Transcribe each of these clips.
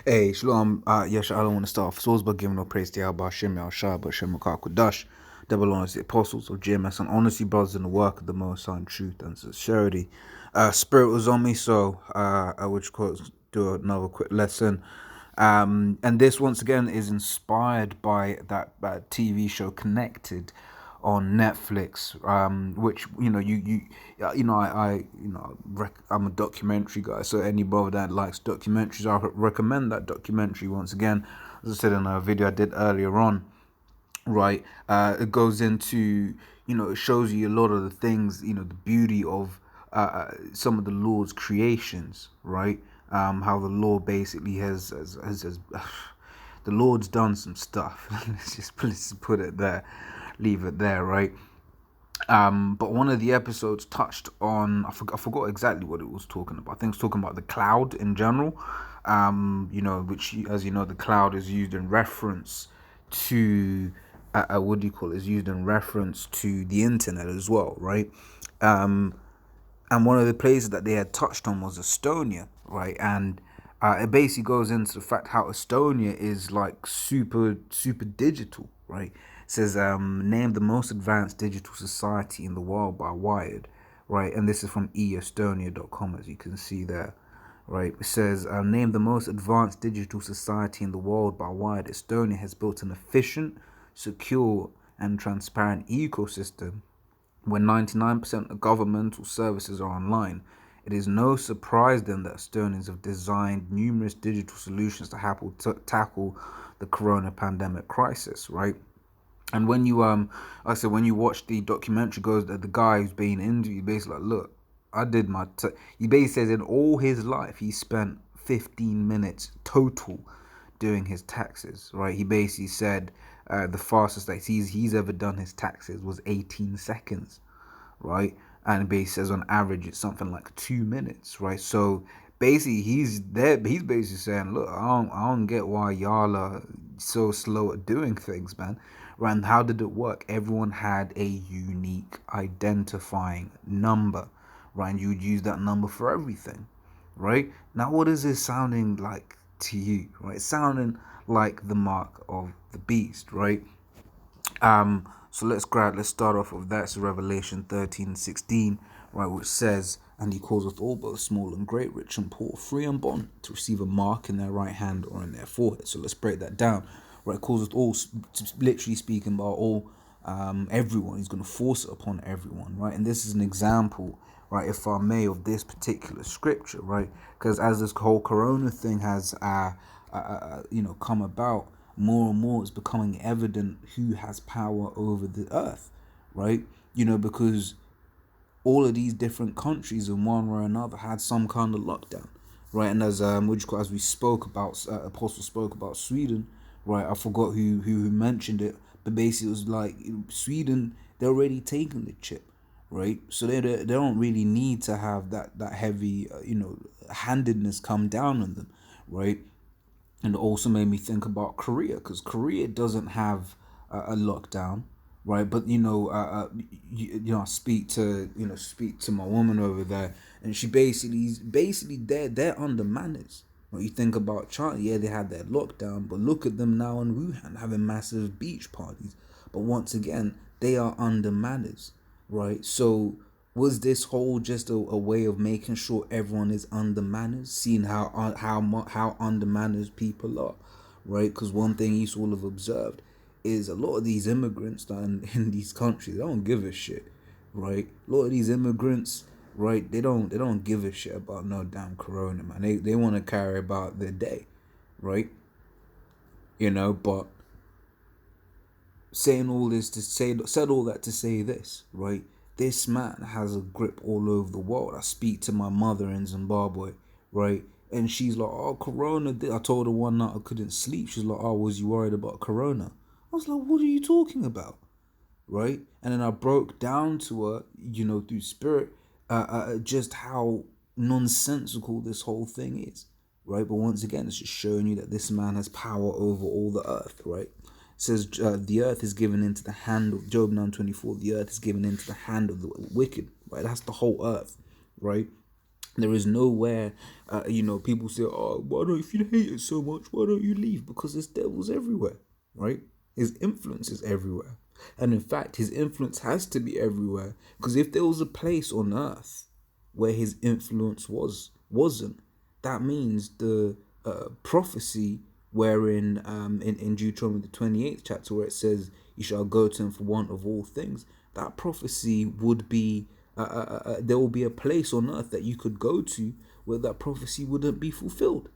Hey, Shalom. Yes, I don't want to start off. So, by giving no praise to Yahweh, Shem Yahshua, but Shem Kudash. Double honors the apostles of GMS and honesty, brothers in the work of the Most High in truth and sincerity. Spirit was on me, so I would do another quick lesson. And this once again is inspired by that TV show Connected on Netflix, which I'm a documentary guy, so any brother that likes documentaries, I recommend that documentary once again. As I said in a video I did earlier on, right? It goes into, it shows you a lot of the things, the beauty of some of the Lord's creations, right? How the Lord basically has the Lord's done some stuff. let's put it there, leave it there, right? But one of the episodes touched on, I forgot exactly what it was talking about. I think it's talking about the cloud in general. Which, as you know, the cloud is used in reference to what do you call it? Is used in reference to the internet as well, right? And one of the places that they had touched on was Estonia, right? And it basically goes into the fact how Estonia is like super digital, right? It says named the most advanced digital society in the world by Wired, right? And this is from eestonia.com, as you can see there, right? It says named the most advanced digital society in the world by Wired. Estonia has built an efficient, secure, and transparent ecosystem when 99% of governmental services are online. It is no surprise then that Estonians have designed numerous digital solutions to tackle the corona pandemic crisis, right? And when you like I said, when you watch the documentary, goes that the guy who's being interviewed basically like, look, I did he basically says in all his life he spent 15 minutes total doing his taxes, right? He basically said the fastest that he's ever done his taxes was 18 seconds, right? And basically says on average it's something like 2 minutes, right? So basically he's there. He's basically saying, look, I don't get why y'all are so slow at doing things, man. Right? And how did it work? Everyone had a unique identifying number, right? And you would use that number for everything, right? Now, what is this sounding like to you, right? It's sounding like the mark of the beast, right? So let's start off with that. So Revelation 13:16, right, which says, and he calls us all, both small and great, rich and poor, free and bond, to receive a mark in their right hand or in their forehead. So let's break that down. Right, calls us all, literally speaking about all, everyone. He's going to force it upon everyone, right? And this is an example, right, if I may, of this particular scripture, right? Because as this whole corona thing has, come about, more and more it's becoming evident who has power over the earth, right? Because all of these different countries in one way or another had some kind of lockdown, right? And as we spoke about, Apostle spoke about Sweden, right? I forgot who mentioned it, but basically it was like Sweden, they're already taking the chip, right? So they don't really need to have that heavy handedness come down on them, right? And it also made me think about Korea, because Korea doesn't have a lockdown, right? But I speak to my woman over there, and she basically they're under manners. Right? You think about China, yeah, they had their lockdown, but look at them now in Wuhan having massive beach parties. But once again, they are under manners, right? So was this whole just a way of making sure everyone is under manners, seeing how under manners people are, right? Because one thing you sort of observed is a lot of these immigrants that in these countries, they don't give a shit, right? A lot of these immigrants, right? They don't give a shit about no damn corona, man. They want to carry about their day, right? But saying all this to say said all that to say this, right? This man has a grip all over the world. I speak to my mother in Zimbabwe, right? And she's like, oh, corona. I told her one night I couldn't sleep. She's like, oh, was you worried about corona? I was like, what are you talking about? Right? And then I broke down to her, through spirit, just how nonsensical this whole thing is, right? But once again, it's just showing you that this man has power over all the earth, right? It says the earth is given into the hand of Job 9:24. The earth is given into the hand of the wicked, right? That's the whole earth, right? There is nowhere, people say, oh, why don't, if you hate it so much, why don't you leave? Because there's devils everywhere, right? His influence is everywhere. And in fact, his influence has to be everywhere. Because if there was a place on earth where his influence wasn't, that means the prophecy wherein in Deuteronomy the 28th chapter where it says you shall go to him for want of all things, that prophecy would be there will be a place on earth that you could go to where that prophecy wouldn't be fulfilled,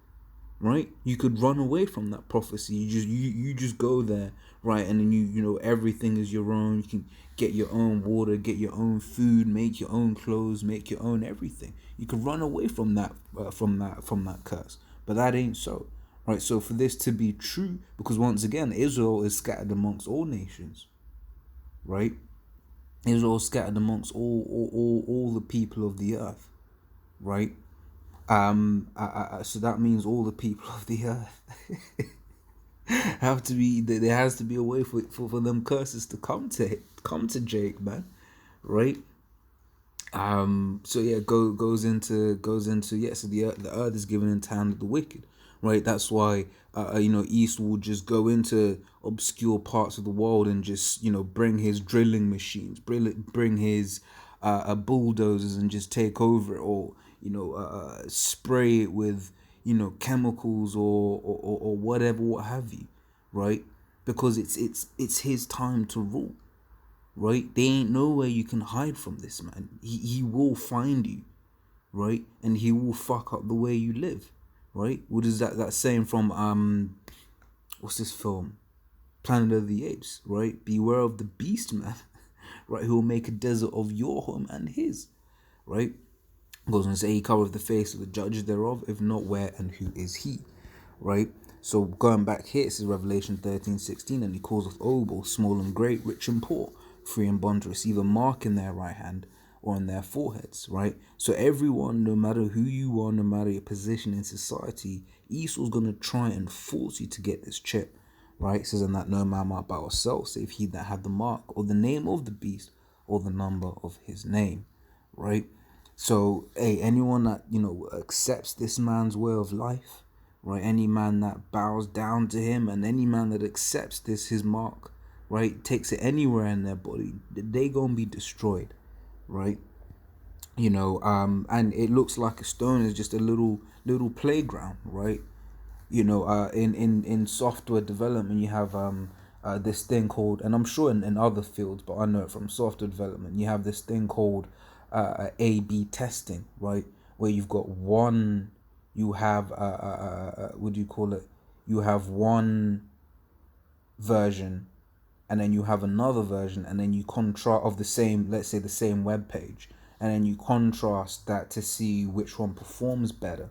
right? You could run away from that prophecy. You just go there, right? And then everything is your own. You can get your own water, get your own food, make your own clothes, make your own everything. You can run away from that from that curse, but that ain't so, right? So for this to be true, because once again Israel is scattered amongst all nations, right? Israel is scattered amongst all the people of the earth, right? So that means all the people of the earth have to be. There has to be a way for them curses to come to Jake, man, right? So yeah, goes into yeah. So the earth is given into the hand of the wicked, right? That's why East will just go into obscure parts of the world and just bring his drilling machines, bring his bulldozers and just take over it, or spray it with chemicals or whatever, what have you, right? Because it's his time to rule, right? There ain't nowhere you can hide from this man. He will find you, right? And he will fuck up the way you live, right? What is that saying from what's this film? Planet of the Apes, right? Beware of the beast, man, right? Who will make a desert of your home and his, right? Goes on to say he covereth the face of the judges thereof, if not where and who is he, right? So going back here, it says Revelation 13:16, and he calleth all, both small and great, rich and poor, free and bond, to receive a mark in their right hand or on their foreheads, right? So everyone, no matter who you are, no matter your position in society, Esau's gonna try and force you to get this chip, right? It says, and that no man might buy or sell, save he that had the mark or the name of the beast or the number of his name, right? So, hey, anyone that accepts this man's way of life, right? Any man that bows down to him, and any man that accepts this his mark, right, takes it anywhere in their body, they gonna be destroyed, right? And it looks like Estonia is just a little playground, right? In software development you have this thing called, and I'm sure in other fields, but I know it from software development, you have this thing called A/B testing, right? Where you've got one, you have what do you call it? You have one version, and then you have another version, and then you contrast of the same, let's say the same web page, and then you contrast that to see which one performs better,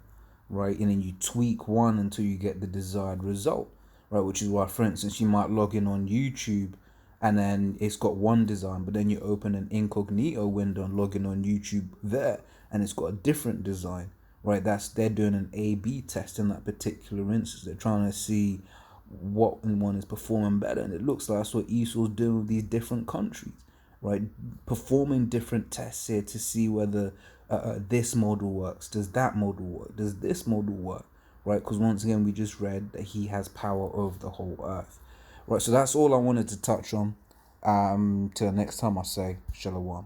right? And then you tweak one until you get the desired result, right? Which is why, for instance, you might log in on YouTube and then it's got one design, but then you open an incognito window and log in on YouTube there, and it's got a different design, right? They're doing an A/B test in that particular instance. They're trying to see what one is performing better, and it looks like that's what Esau's doing with these different countries, right? Performing different tests here to see whether this model works. Does that model work? Does this model work? Right? Because once again, we just read that he has power over the whole earth. Right, so that's all I wanted to touch on. Till next time, I say shalom.